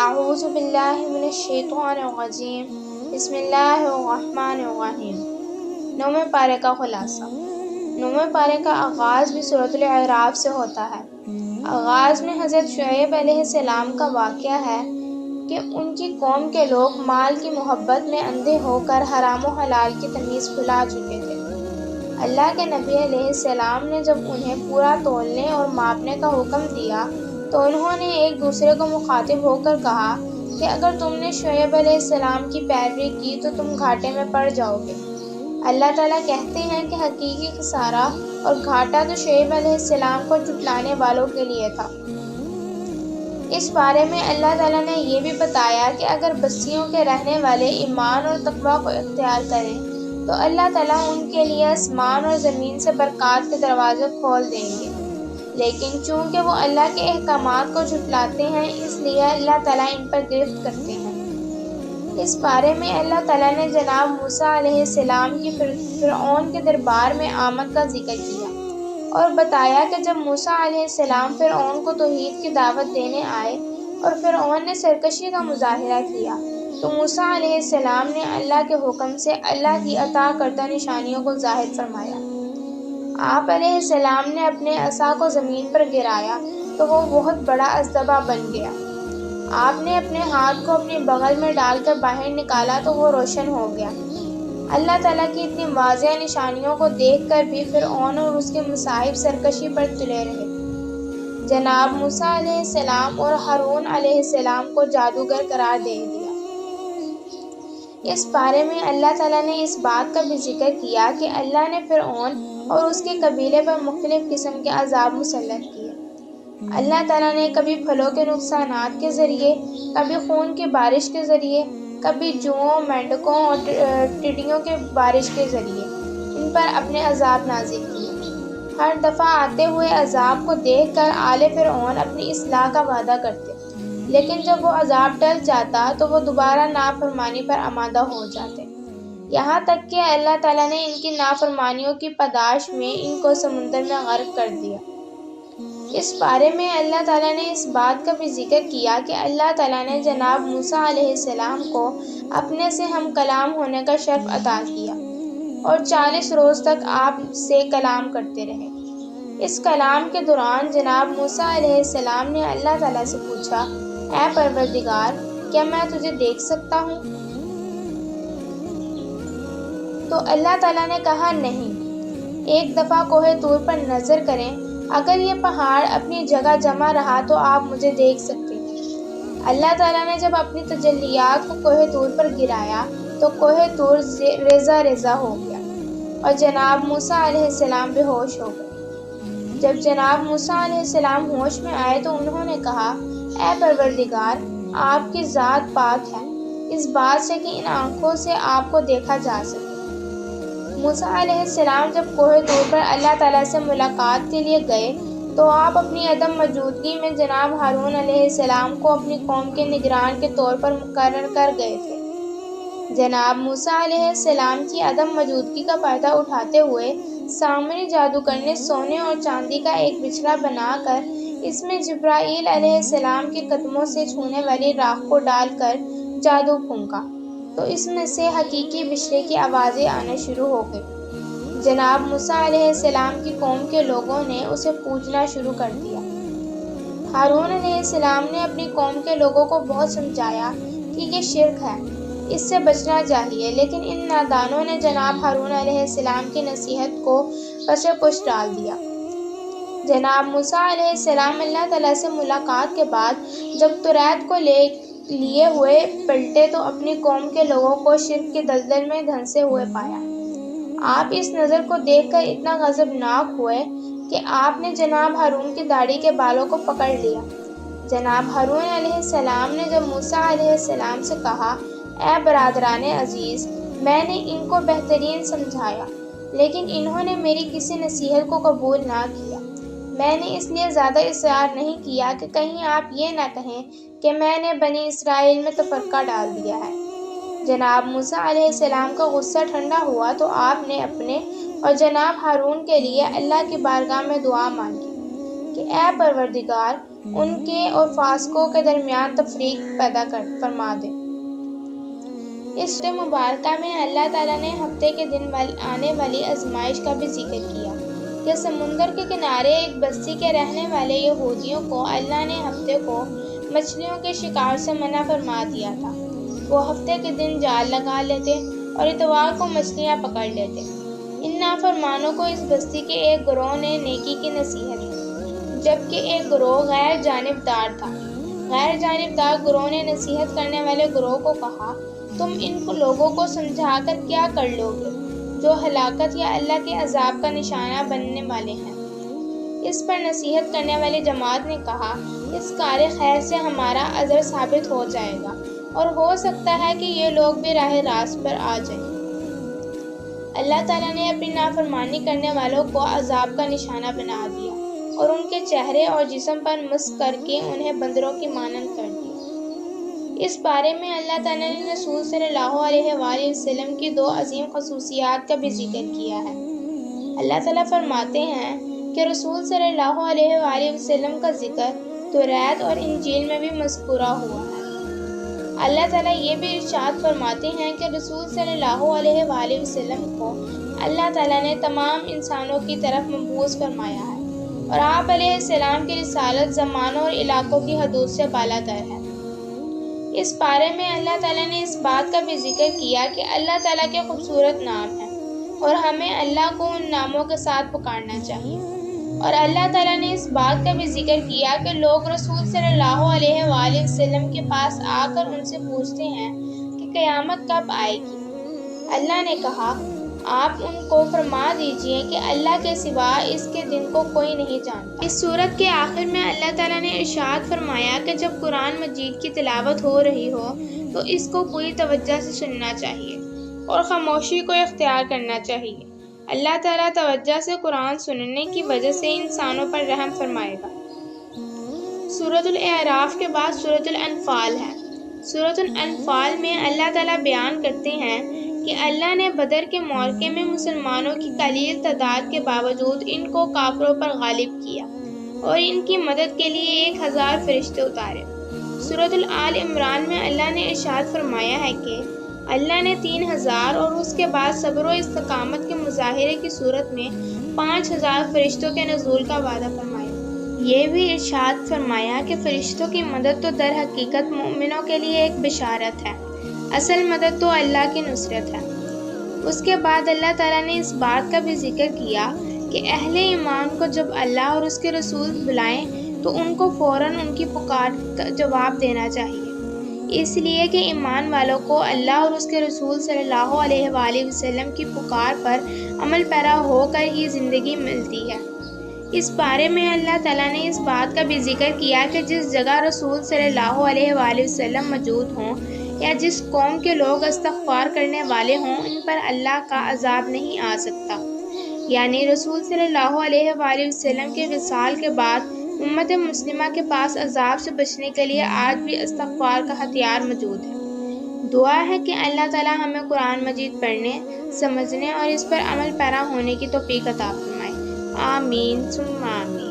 اعوذ باللہ من الشیطان الرجیم بسم اللہ الرحمن الرحیم۔ نویں پارے کا خلاصہ۔ نویں پارے کا آغاز بھی سورۃ الاعراف سے ہوتا ہے۔ آغاز میں حضرت شعیب علیہ السلام کا واقعہ ہے کہ ان کی قوم کے لوگ مال کی محبت میں اندھے ہو کر حرام و حلال کی تمیز بھلا چکے تھے۔ اللہ کے نبی علیہ السلام نے جب انہیں پورا تولنے اور ماپنے کا حکم دیا تو انہوں نے ایک دوسرے کو مخاطب ہو کر کہا کہ اگر تم نے شعیب علیہ السلام کی پیروی کی تو تم گھاٹے میں پڑ جاؤ گے۔ اللہ تعالیٰ کہتے ہیں کہ حقیقی خسارہ اور گھاٹا تو شعیب علیہ السلام کو جھٹلانے والوں کے لیے تھا۔ اس بارے میں اللہ تعالیٰ نے یہ بھی بتایا کہ اگر بستیوں کے رہنے والے ایمان اور تقویٰ کو اختیار کریں تو اللہ تعالیٰ ان کے لیے آسمان اور زمین سے برکات کے دروازے کھول دیں گے، لیکن چونکہ وہ اللہ کے احکامات کو جھٹلاتے ہیں اس لیے اللہ تعالیٰ ان پر گرفت کرتے ہیں۔ اس بارے میں اللہ تعالیٰ نے جناب موسیٰ علیہ السلام کی فرعون کے دربار میں آمد کا ذکر کیا اور بتایا کہ جب موسیٰ علیہ السلام فرعون کو توحید کی دعوت دینے آئے اور فرعون نے سرکشی کا مظاہرہ کیا تو موسیٰ علیہ السلام نے اللہ کے حکم سے اللہ کی عطا کردہ نشانیوں کو ظاہر فرمایا۔ آپ علیہ السلام نے اپنے عصا کو زمین پر گرایا تو وہ بہت بڑا اژدہا بن گیا۔ آپ نے اپنے ہاتھ کو اپنی بغل میں ڈال کر باہر نکالا تو وہ روشن ہو گیا۔ اللہ تعالیٰ کی اتنی واضح نشانیوں کو دیکھ کر بھی فرعون اور اس کے مصائب سرکشی پر تلے رہے۔ جناب موسیٰ علیہ السلام اور ہارون علیہ السلام کو جادوگر قرار دے دیا۔ اس بارے میں اللہ تعالیٰ نے اس بات کا بھی ذکر کیا کہ اللہ نے فرعون اور اس کے قبیلے پر مختلف قسم کے عذاب مسلط کیے۔ اللہ تعالیٰ نے کبھی پھلوں کے نقصانات کے ذریعے، کبھی خون کی بارش کے ذریعے، کبھی جوؤں، مینڈکوں اور ٹڈیوں کے بارش کے ذریعے ان پر اپنے عذاب نازل کیے۔ ہر دفعہ آتے ہوئے عذاب کو دیکھ کر آل فرعون اپنی اصلاح کا وعدہ کرتے، لیکن جب وہ عذاب ٹل جاتا تو وہ دوبارہ نافرمانی پر آمادہ ہو جاتے، یہاں تک کہ اللہ تعالیٰ نے ان کی نافرمانیوں کی پاداش میں ان کو سمندر میں غرق کر دیا۔ اس بارے میں اللہ تعالیٰ نے اس بات کا بھی ذکر کیا کہ اللہ تعالیٰ نے جناب موسیٰ علیہ السلام کو اپنے سے ہم کلام ہونے کا شرف عطا کیا اور 40 روز تک آپ سے کلام کرتے رہے۔ اس کلام کے دوران جناب موسیٰ علیہ السلام نے اللہ تعالیٰ سے پوچھا، اے پروردگار، کیا میں تجھے دیکھ سکتا ہوں؟ تو اللہ تعالیٰ نے کہا، نہیں، ایک دفعہ کوہ طور پر نظر کریں، اگر یہ پہاڑ اپنی جگہ جمع رہا تو آپ مجھے دیکھ سکتے ہیں۔ اللہ تعالیٰ نے جب اپنی تجلیات کو کوہ طور پر گرایا تو کوہ طور ریزہ ریزہ ہو گیا اور جناب موسیٰ علیہ السلام بے ہوش ہو گئے۔ جب جناب موسیٰ علیہ السلام ہوش میں آئے تو انہوں نے کہا، اے پروردگار، آپ کی ذات پاک ہے اس بات سے کہ ان آنکھوں سے آپ کو دیکھا جا سکے۔ موسیٰ علیہ السلام جب کوہ طور پر اللہ تعالیٰ سے ملاقات کے لیے گئے تو آپ اپنی عدم موجودگی میں جناب ہارون علیہ السلام کو اپنی قوم کے نگران کے طور پر مقرر کر گئے تھے۔ جناب موسیٰ علیہ السلام کی عدم موجودگی کا فائدہ اٹھاتے ہوئے سامری جادوگر نے سونے اور چاندی کا ایک بچھڑا بنا کر اس میں جبرائیل علیہ السلام کے قدموں سے چھونے والی راکھ کو ڈال کر جادو پھونکا تو اس میں سے حقیقی بچھڑے کی آوازیں آنا شروع ہو گئی۔ جناب موسیٰ علیہ السلام کی قوم کے لوگوں نے اسے پوجنا شروع کر دیا۔ ہارون علیہ السلام نے اپنی قوم کے لوگوں کو بہت سمجھایا کہ یہ شرک ہے، اس سے بچنا چاہیے، لیکن ان نادانوں نے جناب ہارون علیہ السلام کی نصیحت کو پس پش ڈال دیا۔ جناب موسیٰ علیہ السلام اللہ تعالیٰ سے ملاقات کے بعد جب توریت کو لیے ہوئے پلٹے تو اپنی قوم کے لوگوں کو شرک کے دلدل میں دھنسے ہوئے پایا۔ آپ اس نظر کو دیکھ کر اتنا غضبناک ہوئے کہ آپ نے جناب ہارون کی داڑھی کے بالوں کو پکڑ لیا۔ جناب ہارون علیہ السلام نے جب موسیٰ علیہ السلام سے کہا، اے برادران عزیز، میں نے ان کو بہترین سمجھایا لیکن انہوں نے میری کسی نصیحت کو قبول نہ کیا۔ میں نے اس لیے زیادہ اصرار نہیں کیا کہ کہیں آپ یہ نہ کہیں کہ میں نے بنی اسرائیل میں تفرقہ ڈال دیا ہے۔ جناب موسیٰ علیہ السلام کا غصہ ٹھنڈا ہوا تو آپ نے اپنے اور جناب ہارون کے لیے اللہ کی بارگاہ میں دعا مانگی کہ کہ اے پروردگار ان کے اور فاسقوں کے درمیان تفریق پیدا فرما دے۔ اس سورہ مبارکہ میں اللہ تعالیٰ نے ہفتے کے دن آنے والی آزمائش کا بھی ذکر کیا کہ سمندر کے کنارے ایک بستی کے رہنے والے یہودیوں کو اللہ نے ہفتے کو مچھلیوں کے شکار سے منع فرما دیا تھا۔ وہ ہفتے کے دن جال لگا لیتے اور اتوار کو مچھلیاں پکڑ لیتے۔ ان نافرمانوں کو اس بستی کے ایک گروہ نے نیکی کی نصیحت کی، جبکہ ایک گروہ غیر جانبدار تھا۔ غیر جانبدار گروہ نے نصیحت کرنے والے گروہ کو کہا، تم ان لوگوں کو سمجھا کر کیا کر لو گے جو ہلاکت یا اللہ کے عذاب کا نشانہ بننے والے ہیں؟ اس پر نصیحت کرنے والی جماعت نے کہا، اس کار خیر سے ہمارا عذر ثابت ہو جائے گا اور ہو سکتا ہے کہ یہ لوگ بھی راہ راست پر آ جائیں۔ اللہ تعالیٰ نے اپنی نافرمانی کرنے والوں کو عذاب کا نشانہ بنا دیا اور ان کے چہرے اور جسم پر مسح کر کے انہیں بندروں کی مانند کر دیا۔ اس بارے میں اللہ تعالیٰ نے رسول صلی اللہ علیہ وآلہ وسلم کی دو عظیم خصوصیات کا بھی ذکر کیا ہے۔ اللہ تعالیٰ فرماتے ہیں کہ رسول صلی اللہ علیہ وآلہ وسلم کا ذکر توریت اور انجیل میں بھی مذکورہ ہوا ہے۔ اللہ تعالیٰ یہ بھی ارشاد فرماتے ہیں کہ رسول صلی اللہ علیہ وآلہ وسلم کو اللہ تعالیٰ نے تمام انسانوں کی طرف مبعوث فرمایا ہے اور آپ علیہ السلام کی رسالت زمانوں اور علاقوں کی حدود سے بالاتر ہے۔ اس بارے میں اللہ تعالیٰ نے اس بات کا بھی ذکر کیا کہ اللہ تعالیٰ کے خوبصورت نام ہیں اور ہمیں اللہ کو ان ناموں کے ساتھ پکارنا چاہیے۔ اور اللہ تعالیٰ نے اس بات کا بھی ذکر کیا کہ لوگ رسول صلی اللہ علیہ وآلہ وسلم کے پاس آ کر ان سے پوچھتے ہیں کہ قیامت کب آئے گی؟ اللہ نے کہا، آپ ان کو فرما دیجئے کہ اللہ کے سوا اس کے دن کو کوئی نہیں جانتا۔ اس سورت کے آخر میں اللہ تعالیٰ نے ارشاد فرمایا کہ جب قرآن مجید کی تلاوت ہو رہی ہو تو اس کو پوری توجہ سے سننا چاہیے اور خاموشی کو اختیار کرنا چاہیے۔ اللہ تعالیٰ توجہ سے قرآن سننے کی وجہ سے انسانوں پر رحم فرمائے گا۔ سورۃ الاعراف کے بعد سورۃ الانفال ہے۔ سورۃ الانفال میں اللہ تعالیٰ بیان کرتے ہیں کہ اللہ نے بدر کے معرکے میں مسلمانوں کی قلیل تعداد کے باوجود ان کو کافروں پر غالب کیا اور ان کی مدد کے لیے 1000 فرشتے اتارے۔ سورۃ آل عمران میں اللہ نے ارشاد فرمایا ہے کہ اللہ نے 3000 اور اس کے بعد صبر و استقامت کے مظاہرے کی صورت میں 5000 فرشتوں کے نزول کا وعدہ فرمایا۔ یہ بھی ارشاد فرمایا کہ فرشتوں کی مدد تو در حقیقت مومنوں کے لیے ایک بشارت ہے، اصل مدد تو اللہ کی نصرت ہے۔ اس کے بعد اللہ تعالیٰ نے اس بات کا بھی ذکر کیا کہ اہل ایمان کو جب اللہ اور اس کے رسول بلائیں تو ان کو فوراً ان کی پکار کا جواب دینا چاہیے، اس لیے کہ ایمان والوں کو اللہ اور اس کے رسول صلی اللہ علیہ وآلہ وسلم کی پکار پر عمل پیرا ہو کر ہی زندگی ملتی ہے۔ اس بارے میں اللہ تعالیٰ نے اس بات کا بھی ذکر کیا کہ جس جگہ رسول صلی اللہ علیہ وآلہ وسلم موجود ہوں یا جس قوم کے لوگ استغفار کرنے والے ہوں ان پر اللہ کا عذاب نہیں آ سکتا، یعنی رسول صلی اللہ علیہ وآلہ وسلم کے وصال کے بعد امت مسلمہ کے پاس عذاب سے بچنے کے لیے آج بھی استغفار کا ہتھیار موجود ہے۔ دعا ہے کہ اللہ تعالیٰ ہمیں قرآن مجید پڑھنے، سمجھنے اور اس پر عمل پیرا ہونے کی توفیق عطا فرمائے۔ آمین ثم آمین۔